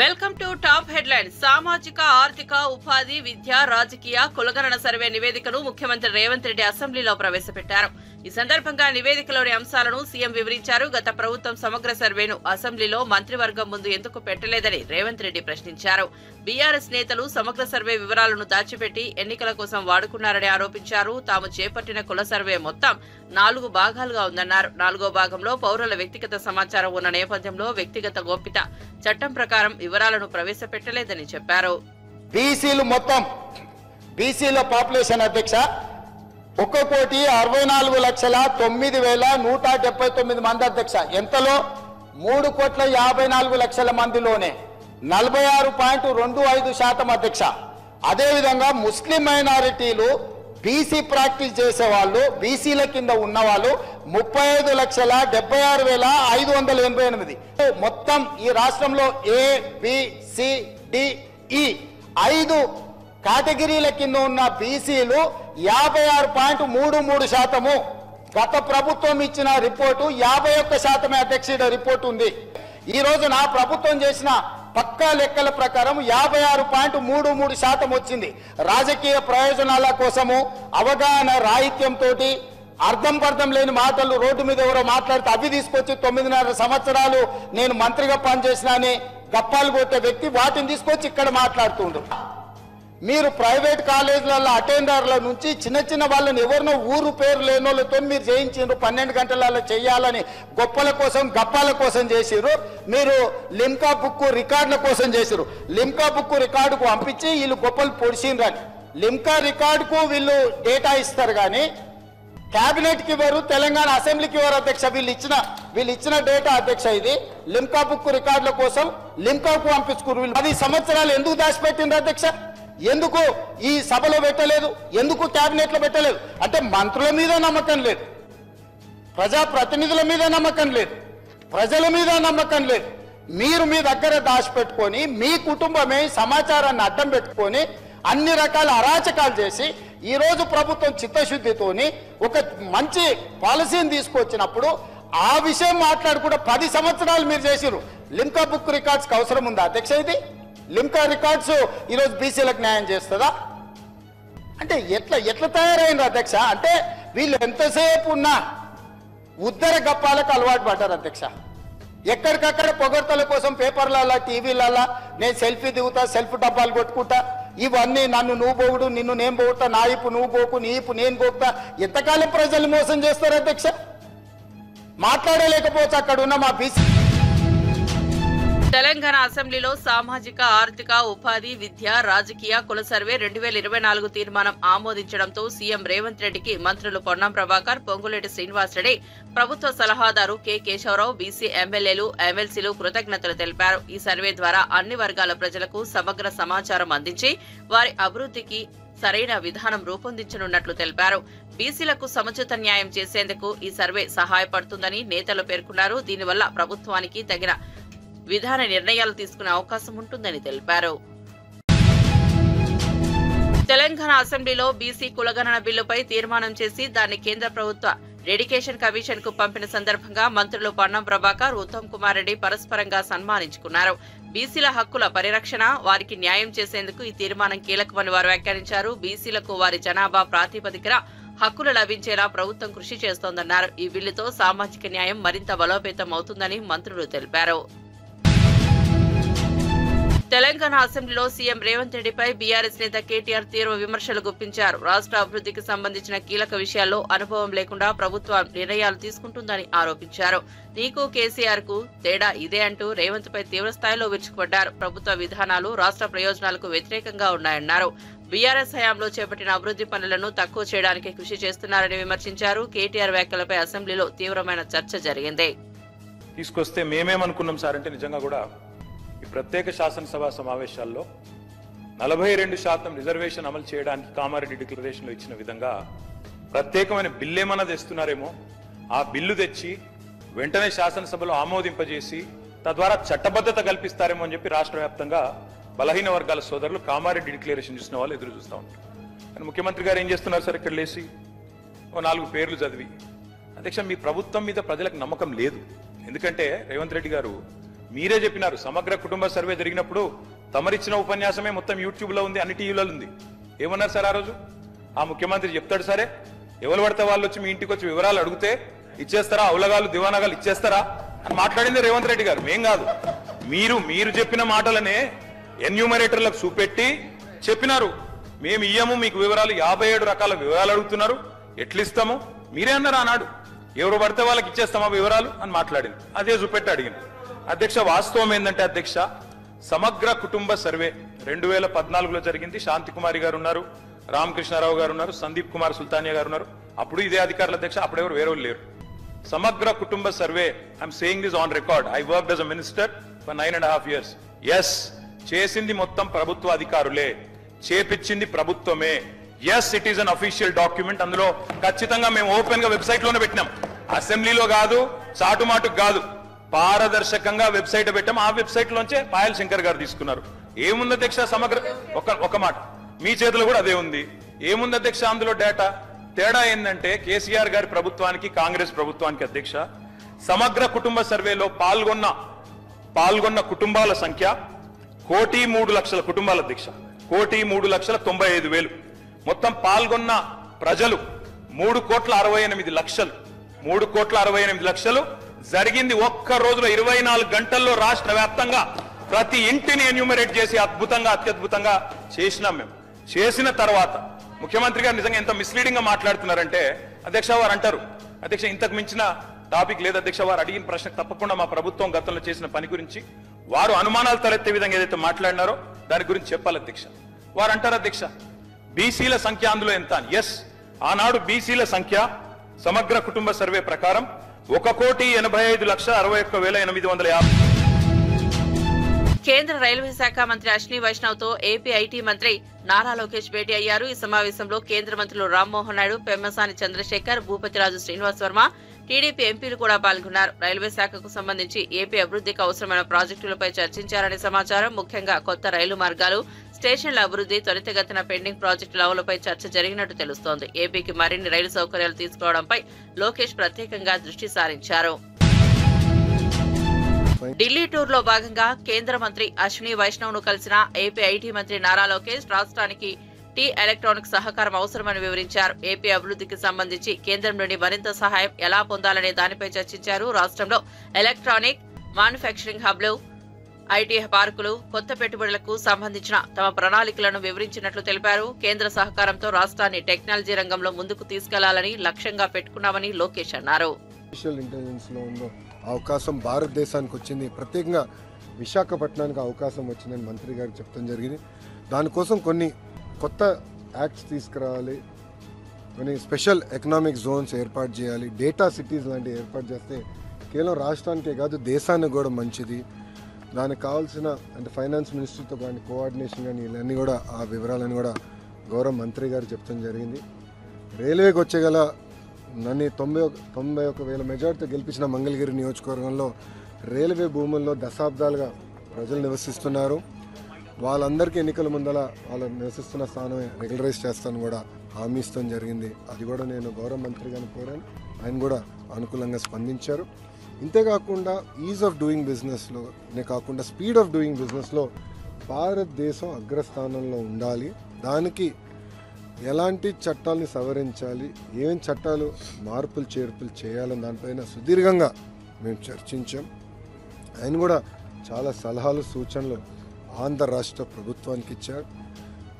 Welcome to top headline. సామాజిక ఆర్థిక ఉపాధి విద్య రాజకీయ కులగణన సర్వే నివేదికను ముఖ్యమంత్రి రేవంత్ రెడ్డి అసెంబ్లీలో ప్రవేశపెట్టారు. ఈ సందర్భంగా నివేదికలోని అంశాలను సీఎం వివరించారు. గత ప్రభుత్వం సమగ్ర సర్వేను అసెంబ్లీలో మంత్రివర్గం ముందు ఎందుకు పెట్టలేదని రేవంత్ రెడ్డి ప్రశ్నించారు. బీఆర్ఎస్ నేతలు సమగ్ర సర్వే వివరాలను దాచిపెట్టి ఎన్నికల కోసం వాడుకున్నారని ఆరోపించారు. తాము చేపట్టిన కుల సర్వే మొత్తం 4 భాగాలుగా ఉందన్నారు. 4వ భాగంలో పౌరుల వ్యక్తిగత సమాచారం ఉన్న నేపథ్యంలో వ్యక్తిగత గోప్యత చట్టం ప్రకారం వివరాలను ప్రవేశపెట్టలేదని చెప్పారు. బీసీలు మొత్తం బీసీల పాపులేషన్ అధ్యక్ష 1,64,09,179 మంది అధ్యక్ష. ఎంతలో 3,54,00,000 మందిలోనే 46.25% అధ్యక్ష. అదేవిధంగా ముస్లిం మైనారిటీలు బీసీ ప్రాక్టీస్ చేసే వాళ్ళు బీసీల కింద ఉన్న వాళ్ళు 35,76,588. మొత్తం ఈ రాష్ట్రంలో ABCDE 5 కేటగిరీల కింద ఉన్న బీసీలు 56.33%. గత ప్రభుత్వం ఇచ్చిన రిపోర్టు 51% అధ్యక్ష రిపోర్టు ఉంది. ఈ రోజు నా ప్రభుత్వం చేసిన పక్కా లెక్కల ప్రకారం 56.33% వచ్చింది. రాజకీయ ప్రయోజనాల కోసము అవగాహన రాహిత్యంతో అర్థం పర్థం లేని మాటలు రోడ్డు మీద ఎవరో మాట్లాడితే అవి తీసుకొచ్చి 9.5 సంవత్సరాలు నేను మంత్రిగా పనిచేసిన అని గప్పాలు కొట్టే వ్యక్తి వాటిని తీసుకొచ్చి ఇక్కడ మాట్లాడుతుండ్రు. మీరు ప్రైవేట్ కాలేజీలలో అటెండర్ల నుంచి చిన్న చిన్న వాళ్ళని ఎవరినో ఊరు పేరు లేని వాళ్ళతో మీరు చేయించారు. 12 గంటలలో చేయాలని గొప్పల కోసం గప్పాల కోసం చేసిరు. మీరు లిమ్కా బుక్ రికార్డుల కోసం చేసిరు. లిమ్కా బుక్ రికార్డుకు పంపించి వీళ్ళు గొప్పలు పొడిచిండ్రని లిమ్కా రికార్డుకు వీళ్ళు డేటా ఇస్తారు కానీ క్యాబినెట్కి ఇవ్వరు, తెలంగాణ అసెంబ్లీకి ఇవ్వరు అధ్యక్ష. వీళ్ళు ఇచ్చిన డేటా అధ్యక్ష. ఇది లిమ్కా బుక్ రికార్డుల కోసం లిమ్కాకు పంపించుకున్నారు. వీళ్ళు 10 సంవత్సరాలు ఎందుకు దాచిపెట్టిండ్రు అధ్యక్ష? ఎందుకు ఈ సభలో పెట్టలేదు? ఎందుకు క్యాబినెట్ లో పెట్టలేదు? అంటే మంత్రుల మీద నమ్మకం లేదు, ప్రజాప్రతినిధుల మీద నమ్మకం లేదు, ప్రజల మీద నమ్మకం లేదు. మీరు మీ దగ్గర దాచిపెట్టుకొని మీ కుటుంబమే సమాచారాన్ని అడ్డం పెట్టుకొని అన్ని రకాల అరాచకాలు చేసి ఈ రోజు ప్రభుత్వం చిత్తశుద్ధితోని ఒక మంచి పాలసీని తీసుకొచ్చినప్పుడు ఆ విషయం మాట్లాడుకుంటే 10 సంవత్సరాలు మీరు చేసిరు. లిమ్కా బుక్ రికార్డ్స్కి అవసరం ఉందా అధ్యక్ష? ఇది లిమ్కా రికార్డ్స్ ఈరోజు బీసీలకు న్యాయం చేస్తుందా? అంటే ఎట్లా తయారైంది అధ్యక్ష? అంటే వీళ్ళు ఎంతసేపు ఉన్నా ఉద్దర గప్పాలకు అలవాటు పడ్డారు అధ్యక్ష. ఎక్కడికక్కడ పొగడ్తల కోసం పేపర్లలో టీవీలలో నేను సెల్ఫీ దిగుతా, సెల్ఫ్ డబ్బాలు కొట్టుకుంటా, ఇవన్నీ నన్ను నువ్వు పోగుడు, నిన్ను నేను పోగుతా, నా ఇప్పు నువ్వు పోకు, నీ ఇప్పు నేను పోగుతా. ఎంతకాలం ప్రజలు మోసం చేస్తారు అధ్యక్ష? మాట్లాడలేకపోవచ్చు అక్కడ ఉన్న మా బీసీ. తెలంగాణ అసెంబ్లీలో సామాజిక ఆర్థిక ఉపాధి విద్య రాజకీయ కుల సర్వే 2024 తీర్మానం ఆమోదించడంతో సీఎం రేవంత్ రెడ్డికి మంత్రులు పొన్నం ప్రభాకర్, పొంగులేటి శ్రీనివాసరెడ్డి, ప్రభుత్వ సలహాదారు కె కేశవరావు, బీసీ ఎమ్మెల్యేలు ఎమ్మెల్సీలు కృతజ్ఞతలు తెలిపారు. ఈ సర్వే ద్వారా అన్ని వర్గాల ప్రజలకు సమగ్ర సమాచారం అందించి వారి అభివృద్ధికి సరైన విధానం రూపొందించనున్నట్లు తెలిపారు. బీసీలకు సముచిత న్యాయం చేసేందుకు ఈ సర్వే సహాయపడుతుందని నేతలు పేర్కొన్నారు. దీనివల్ల ప్రభుత్వానికి తగిన విధాన నిర్ణయాలు తీసుకునే అవకాశం ఉంటుందని తెలిపారు. తెలంగాణ అసెంబ్లీలో బీసీ కులగణన బిల్లుపై తీర్మానం చేసి దాన్ని కేంద్ర ప్రభుత్వ డెడికేషన్ కమిషన్ కు పంపిన సందర్భంగా మంత్రులు పొన్నం ప్రభాకర్, ఉత్తమ్ కుమార్ రెడ్డి పరస్పరంగా సన్మానించుకున్నారు. బీసీల హక్కుల పరిరక్షణ, వారికి న్యాయం చేసేందుకు ఈ తీర్మానం కీలకమని వారు వ్యాఖ్యానించారు. బీసీలకు వారి జనాభా ప్రాతిపదికన హక్కులు లభించేలా ప్రభుత్వం కృషి చేస్తోందన్నారు. ఈ బిల్లుతో సామాజిక న్యాయం మరింత బలోపేతం అవుతుందని మంత్రులు తెలిపారు. తెలంగాణ అసెంబ్లీలో సీఎం రేవంత్ రెడ్డిపై బీఆర్ఎస్ నేత కేటీఆర్ తీవ్ర విమర్శలు గుప్పించారు. రాష్ట్ర అభివృద్ధికి సంబంధించిన కీలక విషయాల్లో అనుభవం లేకుండా ప్రభుత్వం నిర్ణయాలు తీసుకుంటుందని ఆరోపించారు. నీకు కేసీఆర్ కు తేడా ఇదే అంటూ రేవంత్ పై తీవ్రస్థాయిలో విరుచుకుపడ్డారు. ప్రభుత్వ విధానాలు రాష్ట్ర ప్రయోజనాలకు వ్యతిరేకంగా ఉన్నాయన్నారు. బీఆర్ఎస్ హయాంలో చేపట్టిన అభివృద్ధి పనులను తక్కువ చేయడానికి కృషి చేస్తున్నారని విమర్శించారు. కేటీఆర్ వ్యాఖ్యలపై అసెంబ్లీలో తీవ్రమైన చర్చ జరిగింది. తీసుకొస్తే మేమేమనుకున్నాం సార్ అంటే నిజంగా కూడా ఈ ప్రత్యేక శాసనసభ సమావేశాల్లో 42% రిజర్వేషన్ అమలు చేయడానికి కామారెడ్డి డిక్లరేషన్లో ఇచ్చిన విధంగా ప్రత్యేకమైన బిల్లు ఏమన్నా తెస్తున్నారేమో, ఆ బిల్లు తెచ్చి వెంటనే శాసనసభలో ఆమోదింపజేసి తద్వారా చట్టబద్ధత కల్పిస్తారేమో అని చెప్పి రాష్ట్ర వ్యాప్తంగా బలహీన వర్గాల సోదరులు కామారెడ్డి డిక్లరేషన్ చూసిన వాళ్ళు ఎదురు చూస్తూ ఉంటారు. కానీ ముఖ్యమంత్రి గారు ఏం చేస్తున్నారు సార్? ఇక్కడ లేచి 4 పేర్లు చదివి, అధ్యక్ష మీ ప్రభుత్వం మీద ప్రజలకు నమ్మకం లేదు. ఎందుకంటే రేవంత్ రెడ్డి గారు మీరే చెప్పినారు సమగ్ర కుటుంబ సర్వే జరిగినప్పుడు తమరిచ్చిన ఉపన్యాసమే మొత్తం యూట్యూబ్లో ఉంది, అన్ని టీవీలలో ఉంది. ఏమన్నారు సార్ ఆ రోజు? ఆ ముఖ్యమంత్రి చెప్తాడు సరే, ఎవరు పడితే వాళ్ళు వచ్చి మీ ఇంటికి వచ్చి వివరాలు అడిగితే ఇచ్చేస్తారా, అవులగాలు దివానాగాలు ఇచ్చేస్తారా అని మాట్లాడింది రేవంత్ రెడ్డి గారు, మేం కాదు. మీరు చెప్పిన మాటలనే ఎన్యూమరేటర్లకు చూపెట్టి చెప్పినారు, మేము ఇయ్యము మీకు వివరాలు, 57 రకాల వివరాలు అడుగుతున్నారు, ఎట్లిస్తాము మీరే అన్నారు ఆనాడు. ఎవరు పడితే వాళ్ళకి ఇచ్చేస్తామా వివరాలు అని మాట్లాడింది, అదే చూపెట్టి అడిగింది. అధ్యక్ష, వాస్తవం ఏంటంటే అధ్యక్ష, సమగ్ర కుటుంబ సర్వే 2014లో జరిగింది. శాంతికుమారి గారు ఉన్నారు, రామకృష్ణారావు గారు ఉన్నారు, సందీప్ కుమార్ సుల్తానియా గారు ఉన్నారు. అప్పుడు ఇదే అధికారులు అధ్యక్ష, అప్పుడెవరు వేరే లేరు. Samagra Kutumba survey, I'm saying this on record, I worked as a minister for 9.5 years. Yes, చేసింది మొత్తం ప్రభుత్వ అధికారులే, చేపించింది ప్రభుత్వమే. Yes, it is an official document. అందులో ఖచ్చితంగా మేము ఓపెన్ గా వెబ్సైట్ లోనే పెట్టినాం, అసెంబ్లీలో కాదు, చాటుమాటుకు కాదు, పారదర్శకంగా వెబ్సైట్ పెట్టాం. ఆ వెబ్సైట్ లోంచే పాయల్ శంకర్ గారు తీసుకున్నారు. ఏముంది అధ్యక్ష సమగ్ర, ఒక మాట, మీ చేతిలో కూడా అదే ఉంది. ఏముంది అధ్యక్ష అందులో డేటా? తేడా ఏంటంటే కేసీఆర్ గారి ప్రభుత్వానికి కాంగ్రెస్ ప్రభుత్వానికి అధ్యక్ష, సమగ్ర కుటుంబ సర్వేలో పాల్గొన్న కుటుంబాల సంఖ్య 1,03,00,000 కుటుంబాల అధ్యక్ష, 1,03,95,000. మొత్తం పాల్గొన్న ప్రజలు 3,68,00,000. 3,68,00,000 జరిగింది ఒక్క రోజులో 24 గంటల్లో రాష్ట్ర వ్యాప్తంగా ప్రతి ఇంటిని ఎన్యూమరేట్ చేసి అత్యద్భుతంగా చేసినాం. మేము చేసిన తర్వాత ముఖ్యమంత్రి గారు నిజంగా ఎంత మిస్లీడింగ్ గా మాట్లాడుతున్నారంటే అధ్యక్ష, వారు అంటారు అధ్యక్ష ఇంతకు మించిన టాపిక్ లేదు అధ్యక్ష, వారు అడిగిన ప్రశ్న తప్పకుండా మా ప్రభుత్వం గతంలో చేసిన పని గురించి వారు అనుమానాలు తలెత్తే విధంగా ఏదైతే మాట్లాడినారో దాని గురించి చెప్పాలి అధ్యక్ష. వారు అంటారు అధ్యక్ష, బీసీల సంఖ్య అందులో ఎంత అని. ఎస్, ఆనాడు బీసీల సంఖ్య సమగ్ర కుటుంబ సర్వే ప్రకారం 1,85,61,850. కేంద్ర రైల్వే శాఖ మంత్రి అశ్విని వైష్ణవ్ తో ఏపీ ఐటీ మంత్రి నారా లోకేష్ భేటీ అయ్యారు. ఈ సమావేశంలో కేంద్ర మంత్రులు రామ్మోహన్ నాయుడు, పెమ్మసాని చంద్రశేఖర్, భూపతిరాజు శ్రీనివాస్ వర్మ, టీడీపీ ఎంపీలు కూడా పాల్గొన్నారు. రైల్వే శాఖకు సంబంధించి ఏపీ అభివృద్ధికి అవసరమైన ప్రాజెక్టులపై చర్చించారనే సమాచారం. ముఖ్యంగా కొత్త రైలు మార్గాలు, స్టేషన్ల అభివృద్ధి, త్వరితగతిన పెండింగ్ ప్రాజెక్టుల అమలుపై చర్చ జరిగినట్టు తెలుస్తోంది. ఏపీకి మరిన్ని రైలు సౌకర్యాలు తీసుకోవడంపై లోకేష్ ప్రత్యేకంగా దృష్టి సారించారు. ఢిల్లీ టూర్ లో భాగంగా కేంద్ర మంత్రి అశ్విని వైష్ణవ్ ను కలిసిన ఏపీ ఐటీ మంత్రి నారా లోకేష్ రాష్ట్రానికి ఎలక్ట్రానిక్ సహకారం అవసరమని వివరించారు. ఏపీ అభివృద్ధికి సంబంధించి కేంద్రం నుండి మరింత సహాయం ఎలా పొందాలనే దానిపై చర్చించారు. రాష్ట్రంలో ఎలక్ట్రానిక్ మ్యానుఫ్యాక్చరింగ్ హబ్లు, ఐటీ పార్కులు, కొత్త పెట్టుబడులకు సంబంధించిన తమ ప్రణాళికలను వివరించినట్లు తెలిపారు. కేంద్ర సహకారంతో రాష్ట్రాన్ని టెక్నాలజీ రంగంలో ముందుకు తీసుకెళ్లాలని లక్ష్యంగా పెట్టుకున్నామని లోకేష్ అన్నారు. అవకాశం భారతదేశానికి వచ్చింది, ప్రత్యేకంగా విశాఖపట్నానికి అవకాశం వచ్చిందని మంత్రి గారు చెప్పడం జరిగింది. దానికోసం కొన్ని కొత్త యాక్ట్స్ తీసుకురావాలి, కొన్ని స్పెషల్ ఎకనామిక్ జోన్స్ ఏర్పాటు చేయాలి, డేటా సిటీస్ లాంటివి ఏర్పాటు చేస్తే కేవలం రాష్ట్రానికే కాదు దేశానికి కూడా మంచిది. దానికి కావాల్సిన అంటే ఫైనాన్స్ మినిస్ట్రీతో కానీ కోఆర్డినేషన్ కానీ ఇవన్నీ కూడా ఆ వివరాలని కూడా గౌరవ మంత్రి గారు చెప్పడం జరిగింది. రైల్వేకి వచ్చేగల నన్ను 91,000 మెజార్టీతో గెలిపించిన మంగళగిరి నియోజకవర్గంలో రైల్వే భూముల్లో దశాబ్దాలుగా ప్రజలు నివసిస్తున్నారు. వాళ్ళందరికీ ఎన్నికల ముందల వాళ్ళు నివసిస్తున్న స్థానం రెగ్యులరైజ్ చేస్తాను కూడా హామీ ఇస్తాం జరిగింది. అది కూడా నేను గౌరవ మంత్రి గారిని కోరాను, ఆయన కూడా అనుకూలంగా స్పందించారు. ఇంతేకాకుండా ఈజ్ ఆఫ్ డూయింగ్ బిజినెస్లోనే కాకుండా స్పీడ్ ఆఫ్ డూయింగ్ బిజినెస్లో భారతదేశం అగ్రస్థానంలో ఉండాలి. దానికి ఎలాంటి చట్టాలని సవరించాలి, ఏం చట్టాలు మార్పులు చేర్పులు చేయాలని దానిపైన సుదీర్ఘంగా మేము చర్చించాం. ఆయన కూడా చాలా సలహాలు సూచనలు ఆంధ్ర రాష్ట్ర ప్రభుత్వానికి ఇచ్చారు.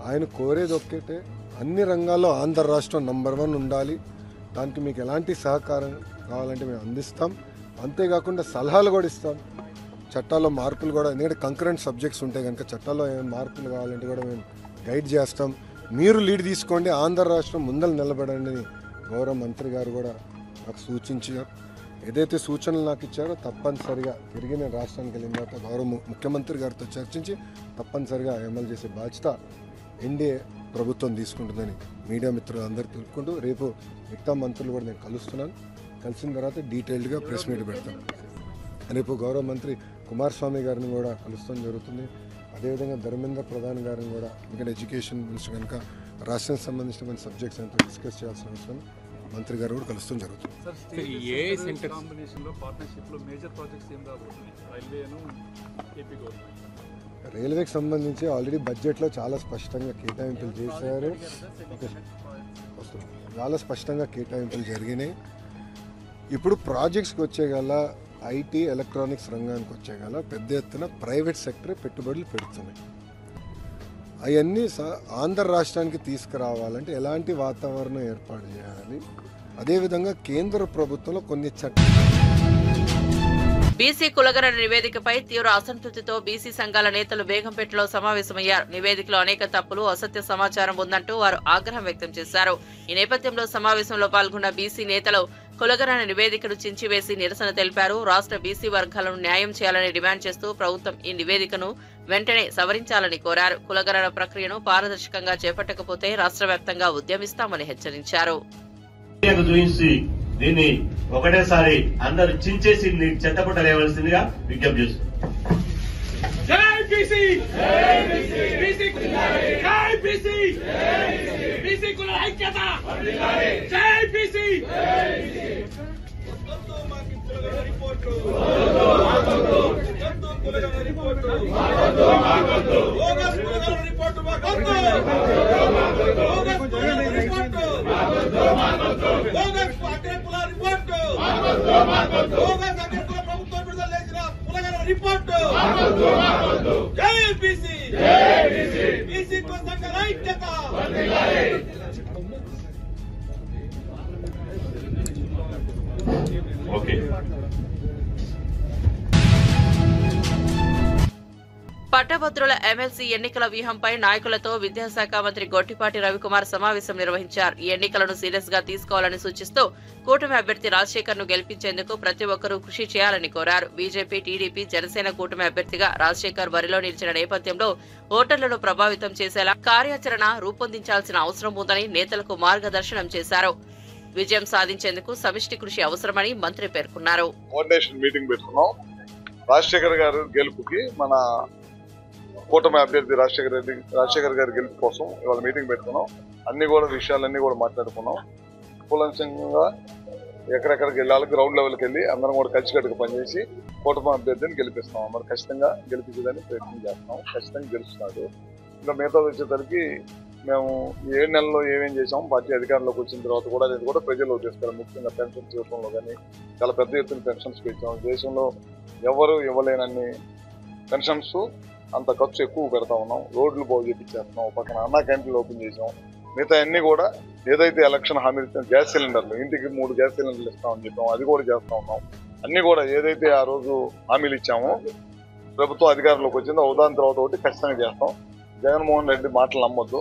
ఆయన కోరేది ఒక్కటే, అన్ని రంగాల్లో ఆంధ్ర రాష్ట్రం నంబర్ 1 ఉండాలి. దానికి మీకు ఎలాంటి సహకారం కావాలంటే మేము అందిస్తాం. అంతేకాకుండా సలహాలు కూడా ఇస్తాం, చట్టాల్లో మార్పులు కూడా, ఎందుకంటే కంకరెంట్ సబ్జెక్ట్స్ ఉంటాయి కనుక చట్టాల్లో ఏమైనా మార్పులు కావాలంటే కూడా మేము గైడ్ చేస్తాం. మీరు లీడ్ తీసుకోండి, ఆంధ్ర రాష్ట్రం ముందర నిలబడండి అని గౌరవ మంత్రి గారు కూడా నాకు సూచించారు. ఏదైతే సూచనలు నాకు ఇచ్చారో తప్పనిసరిగా తిరిగి నేను రాష్ట్రానికి వెళ్ళిన తర్వాత గౌరవ ముఖ్యమంత్రి గారితో చర్చించి తప్పనిసరిగా అమలు చేసే బాధ్యత ఎన్డీఏ ప్రభుత్వం తీసుకుంటుందని మీడియా మిత్రులు అందరూ తెలుపుకుంటూ రేపు మిగతా మంత్రులు కూడా నేను కలుస్తున్నాను. కలిసిన తర్వాత డీటెయిల్డ్గా ప్రెస్ మీట్ పెడతాను. రేపు గౌరవ మంత్రి కుమారస్వామి గారిని కూడా కలుస్తాం జరుగుతుంది. అదేవిధంగా ధర్మేంద్ర ప్రధాన్ గారిని కూడా, ఎందుకంటే ఎడ్యుకేషన్ మినిస్టర్ కనుక రాష్ట్రానికి సంబంధించిన సబ్జెక్ట్స్ అంతా డిస్కస్ చేయాల్సిన అవసరం మంత్రి గారు కూడా కలుస్తాం జరుగుతుంది. రైల్వేకి సంబంధించి ఆల్రెడీ బడ్జెట్లో చాలా స్పష్టంగా కేటాయింపులు చేశారు. చాలా స్పష్టంగా కేటాయింపులు జరిగినాయి. ఇప్పుడు ప్రాజెక్ట్స్కి వచ్చేగల ఐటీ ఎలక్ట్రానిక్స్ రంగానికి వచ్చేగల పెద్ద ఎత్తున ప్రైవేట్ సెక్టర్ పెట్టుబడులు పెడుతున్నాయి. అవన్నీ ఆంధ్ర రాష్ట్రానికి తీసుకురావాలంటే ఎలాంటి వాతావరణం ఏర్పాటు చేయాలి, అదేవిధంగా కేంద్ర ప్రభుత్వంలో కొన్ని బీసీ కులగణన నివేదికపై తీవ్ర అసంతృప్తితో బీసీ సంఘాల నేతలు బేగంపేటలో సమావేశమయ్యారు. నివేదికలో అనేక తప్పులు, అసత్య సమాచారం ఉందంటూ వారు ఆగ్రహం వ్యక్తం చేశారు. ఈ నేపథ్యంలో సమావేశంలో పాల్గొన్న బీసీ నేతలు కులగణన నివేదికను చించివేసి నిరసన తెలిపారు. రాష్ట్ర బీసీ వర్గాలను న్యాయం చేయాలని డిమాండ్ చేస్తూ ప్రభుత్వం ఈ నివేదికను వెంటనే సవరించాలని కోరారు. కులగణన ప్రక్రియను పారదర్శకంగా చేపట్టకపోతే రాష్ట్ర వ్యాప్తంగా ఉద్యమిస్తామని హెచ్చరించారు. దీన్ని ఒకటేసారి అందరు చించేసి చెత్తపుట్ట లేవలసిందిగా విజ్ఞప్తి పట్టభద్రుల ఎమ్మెల్సీ ఎన్నికల వ్యూహంపై నాయకులతో విద్యాశాఖ మంత్రి గొట్టిపాటి రవికుమార్ సమావేశం నిర్వహించారు. ఈ ఎన్నికలను సీరియస్ గా తీసుకోవాలని సూచిస్తూ కూటమి అభ్యర్థి రాజశేఖర్ ను గెలిపించేందుకు ప్రతి ఒక్కరూ కృషి చేయాలని కోరారు. బీజేపీ, టీడీపీ, జనసేన కూటమి అభ్యర్థిగా రాజశేఖర్ బరిలో నిలిచిన నేపథ్యంలో ఓటర్లను ప్రభావితం చేసేలా కార్యాచరణ రూపొందించాల్సిన అవసరం ఉందని నేతలకు మార్గదర్శనం చేశారు. విజయం సాధించేందుకు సమిష్టి కృషి అవసరమని మంత్రి పేర్కొన్నారు. రాజశేఖర్ గారు గెలుపుకి మన కూటమి అభ్యర్థి రాజశేఖర్ గారి గెలుపు కోసం ఇవాళ మీటింగ్ పెట్టుకున్నాం. అన్ని కూడా విషయాలన్నీ కూడా మాట్లాడుకున్నాం. కూలంకంగా ఎక్కడెక్కడికి వెళ్ళాలి, గ్రౌండ్ లెవెల్కి వెళ్ళి అందరం కూడా కలిసికట్టుగా పనిచేసి కూటమి అభ్యర్థిని గెలిపిస్తాం. మరి ఖచ్చితంగా గెలిపించేదాన్ని ప్రయత్నం చేస్తున్నాం. ఖచ్చితంగా గెలుస్తున్నాడు. ఇంకా మిగతా వచ్చేసరికి మేము 7 నెలల్లో ఏమేం చేసాం, పార్టీ అధికారంలోకి వచ్చిన తర్వాత కూడా అది కూడా ప్రజల్లో తీసుకెళ్ళాం. ముఖ్యంగా పెన్షన్స్ విషయంలో కానీ చాలా పెద్ద ఎత్తున పెన్షన్స్ పెంచాం. దేశంలో ఎవరు ఇవ్వలేనన్ని పెన్షన్స్, అంత ఖర్చు ఎక్కువ పెడతా ఉన్నాం. రోడ్లు బాగు చేపించేస్తున్నాం. పక్కన అన్నా క్యాంటీన్లు ఓపెన్ చేసాం. మిగతా అన్ని కూడా ఏదైతే ఎలక్షన్ హామీలు ఇచ్చాం, గ్యాస్ సిలిండర్లు ఇంటికి 3 గ్యాస్ సిలిండర్లు ఇస్తామని చెప్పాం, అది కూడా చేస్తా ఉన్నాం. అన్ని కూడా ఏదైతే ఆ రోజు హామీలు ఇచ్చామో ప్రభుత్వం అధికారంలోకి వచ్చిందో ఒకదాని తర్వాత ఒకటి ఖచ్చితంగా చేస్తాం. జగన్మోహన్ రెడ్డి మాటలు నమ్మొద్దు.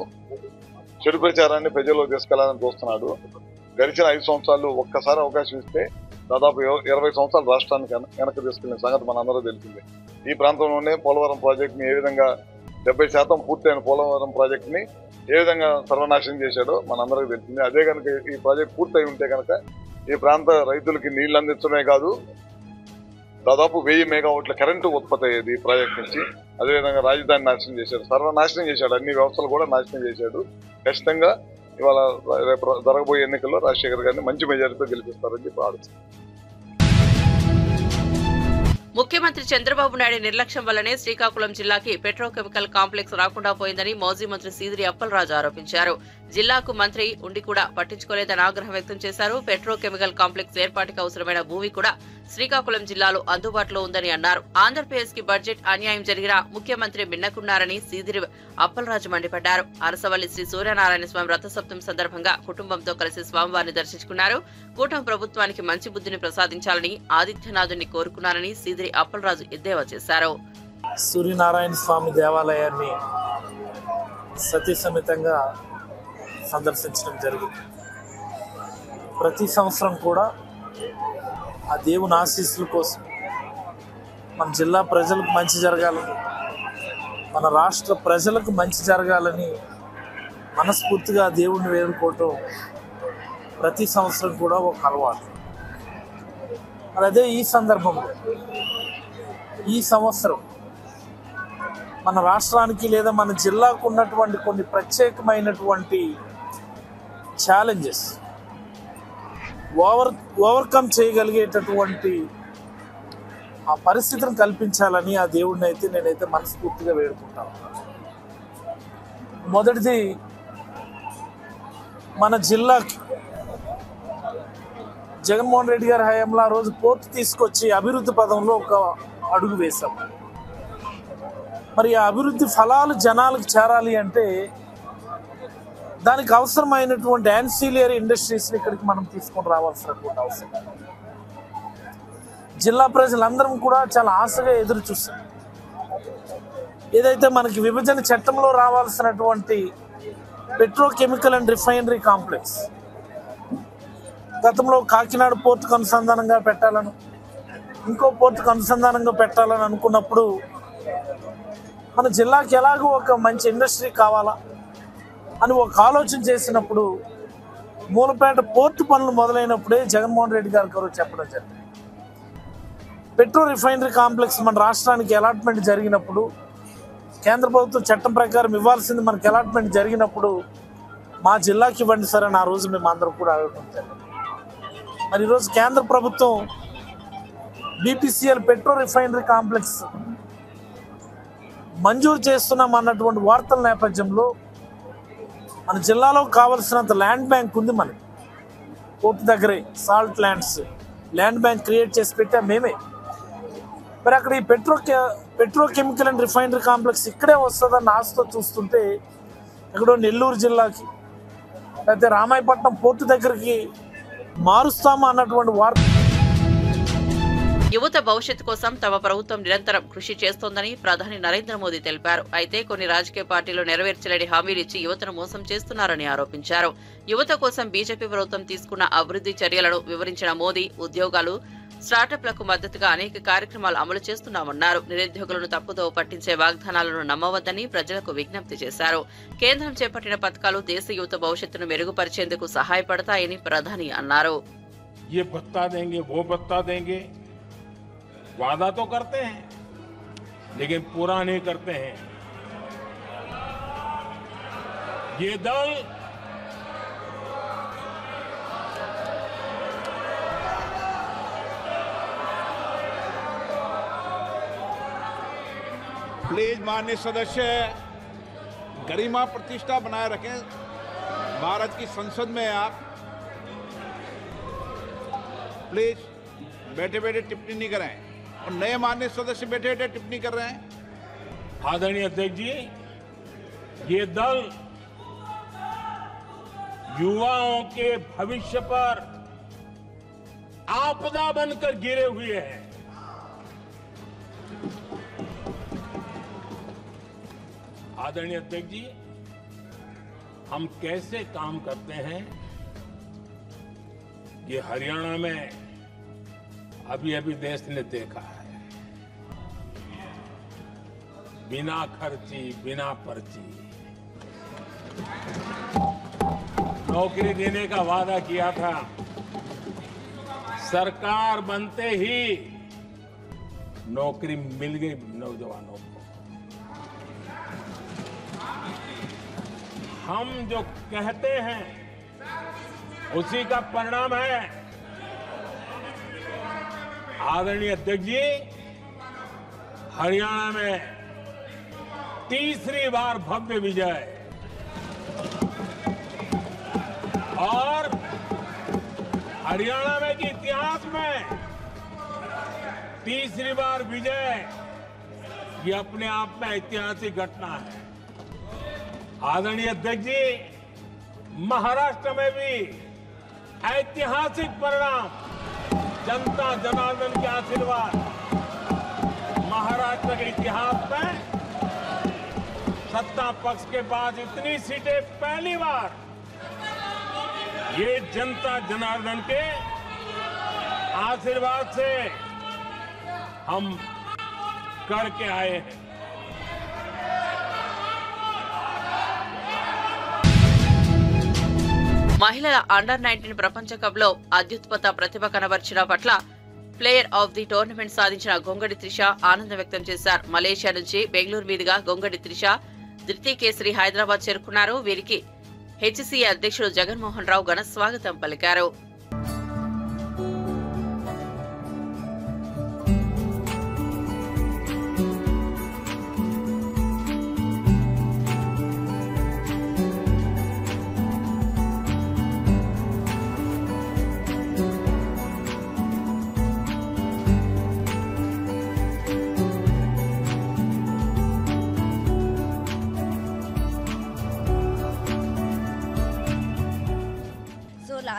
చెడు ప్రచారాన్ని ప్రజల్లో తీసుకెళ్లాలని చూస్తున్నాడు. గడిచిన 5 సంవత్సరాలు ఒక్కసారి అవకాశం ఇస్తే దాదాపు 20 సంవత్సరాలు రాష్ట్రానికి వెనక్కి తీసుకెళ్లిన సంగతి మనందరూ తెలిసిందే. ఈ ప్రాంతంలోనే పోలవరం ప్రాజెక్టుని ఏ విధంగా 70% పూర్తయిన పోలవరం ప్రాజెక్టుని ఏ విధంగా సర్వనాశనం చేశాడో మనందరికీ తెలిసింది. అదే కనుక ఈ ప్రాజెక్ట్ పూర్తయి ఉంటే కనుక ఈ ప్రాంత రైతులకి నీళ్లు అందించడమే కాదు, దాదాపు 1000 మెగావాట్ల కరెంటు ఉత్పత్తి అయ్యేది ఈ ప్రాజెక్ట్ నుంచి. అదేవిధంగా రాజధాని నాశనం చేశాడు, సర్వనాశనం చేశాడు, అన్ని వ్యవస్థలు కూడా నాశనం చేశాడు. ఖచ్చితంగా ఇవాళ రేపు జరగబోయే ఎన్నికల్లో రాజశేఖర్ గారిని మంచి మెజారిటీతో గెలిపిస్తారని చెప్పి ఆలోచన. ముఖ్యమంత్రి చంద్రబాబు నాయుడు నిర్లక్ష్యం వల్లనే శ్రీకాకుళం జిల్లాకి పెట్రోకెమికల్ కాంప్లెక్స్ రాకుండా పోయిందని మాజీ మంత్రి సీదిరి అప్పలరాజు ఆరోపించారు. జిల్లాకు మంత్రి ఉండి కూడా పట్టించుకోలేదని ఆగ్రహం వ్యక్తం చేశారు. పెట్రోకెమికల్ కాంప్లెక్స్ ఏర్పాటుకు అవసరమైన భూమి కూడా శ్రీకాకుళం జిల్లాలో అందుబాటులో ఉందని అన్నారు. ఆంధ్రప్రదేశ్ కి బడ్జెట్ అన్యాయం జరిగినా ముఖ్యమంత్రి మిన్నకున్నారని సీదిరి అప్పలరాజు మండిపడ్డారు. అరసవల్లి శ్రీ సూర్యనారాయణ స్వామి రథసప్తమి సందర్భంగా కుటుంబంతో కలిసి స్వామివారిని దర్శించుకున్నారు. కూటమి ప్రభుత్వానికి మంచి బుద్ధిని ప్రసాదించాలని ఆదిత్యనాథుని కోరుకున్నారని సీదిరి అప్పలరాజు ఎద్దేవా చేశారు. సూర్యనారాయణ స్వామి దేవాలయాన్ని సతీసమేతంగా సందర్శించడం జరిగింది. ప్రతి సంవత్సరం కూడా ఆ దేవుని ఆశీస్సుల కోసం మన జిల్లా ప్రజలకు మంచి జరగాలని, మన రాష్ట్ర ప్రజలకు మంచి జరగాలని మనస్ఫూర్తిగా దేవుణ్ణి వేడుకోవటం ప్రతి సంవత్సరం కూడా ఒక అలవాటు. మరి అదే ఈ సందర్భంలో ఈ సంవత్సరం మన రాష్ట్రానికి లేదా మన జిల్లాకు ఉన్నటువంటి కొన్ని ప్రత్యేకమైనటువంటి ఛాలెంజెస్, ఓవర్కమ్ చేయగలిగేటటువంటి ఆ పరిస్థితిని కల్పించాలని ఆ దేవుడిని అయితే నేనైతే మనస్ఫూర్తిగా వేడుకుంటాను. మొదటిది, మన జిల్లాకి జగన్మోహన్ రెడ్డి గారి హయాంలో ఆ రోజు పోర్టు తీసుకొచ్చి అభివృద్ధి పదంలో ఒక అడుగు వేశాం. మరి ఆ అభివృద్ధి ఫలాలు జనాలకు చేరాలి అంటే దానికి అవసరమైనటువంటి యాన్సిలియరీ ఇండస్ట్రీస్ని ఇక్కడికి మనం తీసుకొని రావాల్సినటువంటి అవసరం. జిల్లా ప్రజలందరం కూడా చాలా ఆశగా ఎదురు చూస్తారు. ఏదైతే మనకి విభజన చట్టంలో రావాల్సినటువంటి పెట్రోకెమికల్ అండ్ రిఫైనరీ కాంప్లెక్స్ గతంలో కాకినాడ పోర్టుకు అనుసంధానంగా పెట్టాలను, ఇంకో పోర్టుకు అనుసంధానంగా పెట్టాలని అనుకున్నప్పుడు మన జిల్లాకి ఎలాగో ఒక మంచి ఇండస్ట్రీ కావాలా అని ఒక ఆలోచన చేసినప్పుడు మూలపేట పోర్టు పనులు మొదలైనప్పుడే జగన్మోహన్ రెడ్డి గారు చెప్పడం జరిగింది. పెట్రో రిఫైనరీ కాంప్లెక్స్ మన రాష్ట్రానికి అలాట్మెంట్ జరిగినప్పుడు, కేంద్ర ప్రభుత్వం చట్టం ప్రకారం ఇవ్వాల్సింది మనకి అలాట్మెంట్ జరిగినప్పుడు మా జిల్లాకి ఇవ్వండి సార్ అని ఆ రోజు మేము అందరం కూడా అడగడం జరిగింది. మరి ఈరోజు కేంద్ర ప్రభుత్వం బీపీసీఎల్ పెట్రో రిఫైనరీ కాంప్లెక్స్ మంజూరు చేస్తున్నాం అన్నటువంటి వార్తల నేపథ్యంలో మన జిల్లాలో కావలసినంత ల్యాండ్ బ్యాంక్ ఉంది. మనకి పోర్టు దగ్గరే సాల్ట్ ల్యాండ్ బ్యాంక్ క్రియేట్ చేసి పెట్టాం మేమే. మరి అక్కడ ఈ పెట్రోకెమికల్ అండ్ రిఫైనరీ కాంప్లెక్స్ ఇక్కడే వస్తుందన్న ఆశతో చూస్తుంటే ఎక్కడో నెల్లూరు జిల్లాకి లేకపోతే రామాయపట్నం పోర్టు దగ్గరికి మారుస్తామా అన్నటువంటి వార్త. యువత భవిష్యత్తు కోసం తమ ప్రభుత్వం నిరంతరం కృషి చేస్తోందని ప్రధాని నరేంద్ర మోదీ తెలిపారు. అయితే కొన్ని రాజకీయ పార్టీలు నెరవేర్చలేని హామీలిచ్చి యువతను మోసం చేస్తున్నారని ఆరోపించారు. యువత కోసం బీజేపీ ప్రభుత్వం తీసుకున్న అభివృద్ధి చర్యలను వివరించిన మోదీ ఉద్యోగాలు, స్టార్టప్లకు మద్దతుగా అనేక కార్యక్రమాలు అమలు చేస్తున్నామన్నారు. నిరుద్యోగులను తప్పుదోవ పట్టించే వాగ్దానాలను నమ్మవద్దని ప్రజలకు విజ్ఞప్తి చేశారు. కేంద్రం చేపట్టిన పథకాలు దేశ యువత భవిష్యత్తును మెరుగుపరిచేందుకు సహాయపడతాయని ప్రధాని అన్నారు. वादा तो करते हैं लेकिन पूरा नहीं करते हैं। ये दल प्लीज माननीय सदस्य गरिमा प्रतिष्ठा बनाए रखें। भारत की संसद में आप प्लीज बैठे बैठे टिप्पणी नहीं करें और नए माननीय सदस्य बैठे बैठे टिप्पणी कर रहे हैं। आदरणीय अध्यक्ष जी, ये दल युवाओं के भविष्य पर आपदा बनकर गिरे हुए हैं। आदरणीय अध्यक्ष जी, हम कैसे काम करते हैं ये हरियाणा में अभी देश ने देखा है। बिना खर्ची बिना पर्ची नौकरी देने का वादा किया था। सरकार बनते ही नौकरी मिल गई नौजवानों को। हम जो कहते हैं उसी का परिणाम है। आदरणीय अध्यक्ष जी, हरियाणा में तीसरी बार भव्य विजय और हरियाणा में के इतिहास में तीसरी बार विजय, ये अपने आप में ऐतिहासिक घटना है। आदरणीय अध्यक्ष जी, महाराष्ट्र में भी ऐतिहासिक परिणाम, जनता जनार्दन के आशीर्वाद। महाराष्ट्र के इतिहास में सत्ता पक्ष के पास इतनी सीटें पहली बार, ये जनता जनार्दन के आशीर्वाद से हम करके आए हैं। మహిళల అండర్ 19 ప్రపంచ కప్ లో అత్యుత్పత ప్రతిభ కనబర్చిన పట్ల ప్లేయర్ ఆఫ్ ది టోర్నమెంట్ సాధించిన గొంగడి త్రిష ఆనందం వ్యక్తం చేశారు. మలేషియా నుంచి బెంగళూరు మీదుగా గొంగడి త్రిష ధృతి కేసరి హైదరాబాద్ చేరుకున్నారు. వీరికి హెచ్సీఏ అధ్యక్షుడు జగన్మోహన్ రావు ఘన స్వాగతం పలికారు.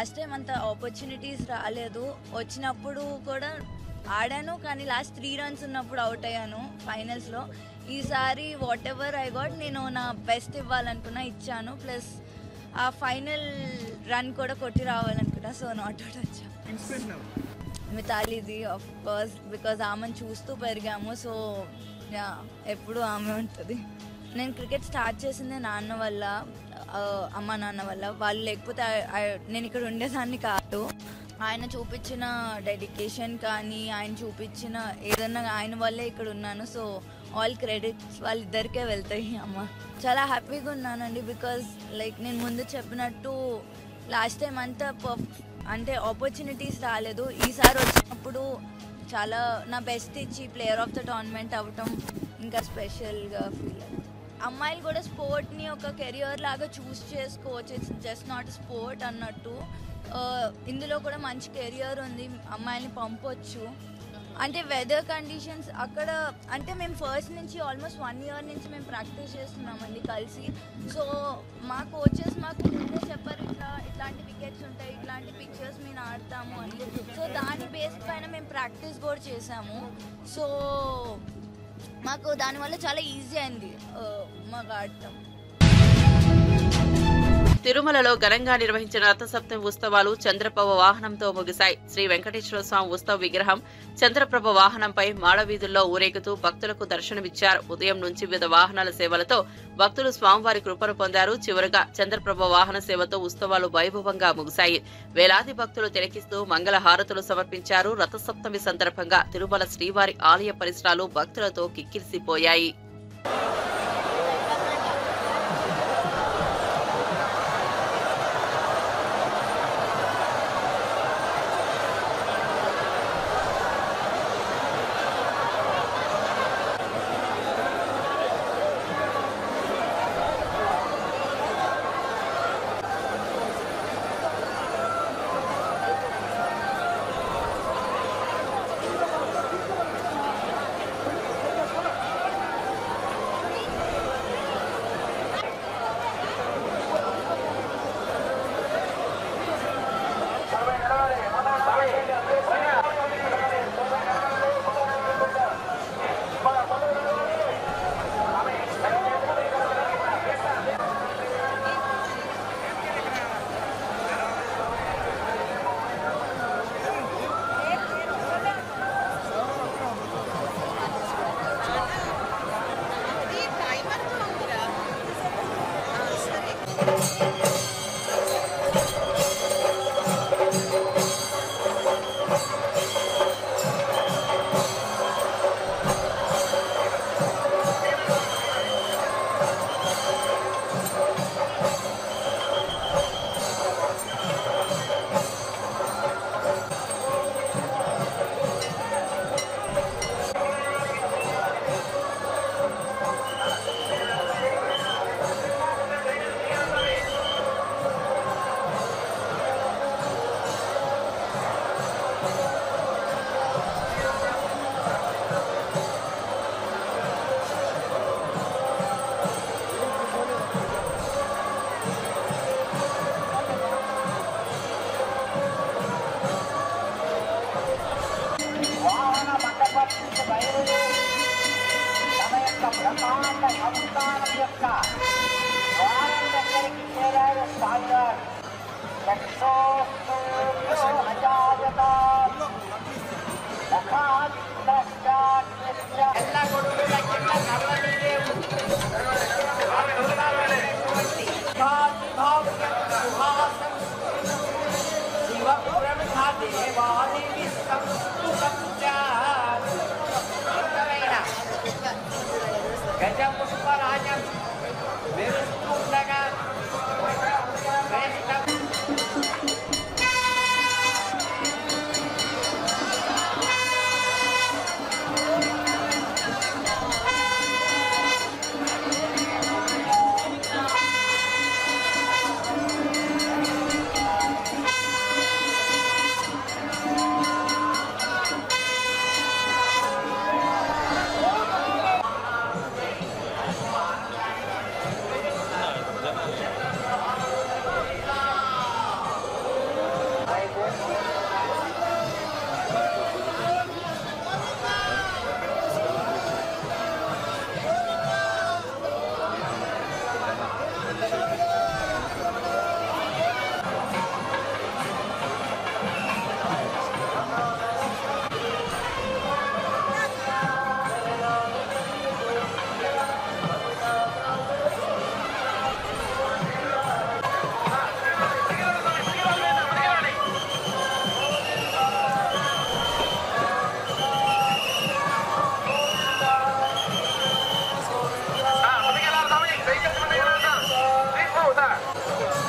లాస్ట్ టైం అంత ఆపర్చునిటీస్ రాలేదు. వచ్చినప్పుడు కూడా ఆడాను, కానీ లాస్ట్ 3 runs ఉన్నప్పుడు అవుట్ అయ్యాను ఫైనల్స్లో. ఈసారి వాట్ ఎవర్ ఐ గాట్, నేను నా బెస్ట్ ఇవ్వాలనుకున్నా, ఇచ్చాను. ప్లస్ ఆ ఫైనల్ రన్ కూడా కొట్టి రావాలనుకున్నా. సో నాట్ అవుట్ వచ్చాను. మితాలీది ఆఫ్ కోర్స్, బికాజ్ ఆమెను చూస్తూ పెరిగాము. సో ఎప్పుడు ఆమె ఉంటుంది. నేను క్రికెట్ స్టార్ట్ చేసింది నాన్న వల్ల, అమ్మ నాన్న వల్ల. వాళ్ళు లేకపోతే నేను ఇక్కడ ఉండేదాన్ని కాదు. ఆయన చూపించిన డెడికేషన్ కానీ, ఆయన చూపించిన ఏదన్నా ఆయన వల్లే ఇక్కడ ఉన్నాను. సో ఆల్ క్రెడిట్స్ వాళ్ళిద్దరికే వెళ్తాయి. అమ్మ చాలా హ్యాపీగా ఉన్నానండి. బికాజ్ లైక్ నేను ముందు చెప్పినట్టు లాస్ట్ టైం అంతా అంటే ఆపర్చునిటీస్ రాలేదు. ఈసారి వచ్చినప్పుడు చాలా నా బెస్ట్ ఇచ్చి ప్లేయర్ ఆఫ్ ద టోర్నమెంట్ అవ్వటం ఇంకా స్పెషల్గా ఫీల్ అవుతుంది. అమ్మాయిలు కూడా స్పోర్ట్ని ఒక కెరియర్ లాగా చూస్ చేసుకోవచ్చు. ఇట్స్ జస్ట్ నాట్ స్పోర్ట్ అన్నట్టు. ఇందులో కూడా మంచి కెరియర్ ఉంది, అమ్మాయిల్ని పంపొచ్చు. అంటే వెదర్ కండిషన్స్ అక్కడ, అంటే మేము ఫస్ట్ నుంచి ఆల్మోస్ట్ 1 year నుంచి మేము ప్రాక్టీస్ చేస్తున్నామండి కలిసి. సో మా కోచెస్ మాకు ముందే చెప్పారు, ఇట్లాంటి వికెట్స్ ఉంటాయి, ఇట్లాంటి పిక్చర్స్ మేము ఆడతాము అని. సో దాని బేస్ పైన మేము ప్రాక్టీస్ కూడా చేసాము. సో మాకు దానివల్ల చాలా ఈజీ అయింది మాకు ఆడటం. తిరుమలలో ఘనంగా నిర్వహించిన రథసప్తమి ఉత్సవాలు చంద్రప్రభ వాహనంతో ముగిశాయి. శ్రీ వెంకటేశ్వర స్వామి ఉత్సవ విగ్రహం చంద్రప్రభ వాహనంపై మాడవీధుల్లో ఊరేగుతూ భక్తులకు దర్శనమిచ్చారు. ఉదయం నుంచి వివిధ వాహనాల సేవలతో భక్తులు స్వామివారి కృపను పొందారు. చివరగా చంద్రప్రభ వాహన సేవతో ఉత్సవాలు వైభవంగా ముగిశాయి. వేలాది భక్తులు తిలకిస్తూ మంగళ హారతులు సమర్పించారు. రథసప్తమి సందర్భంగా తిరుమల శ్రీవారి ఆలయ పరిసరాలు భక్తులతో కిక్కిరిసిపోయాయి. होता है।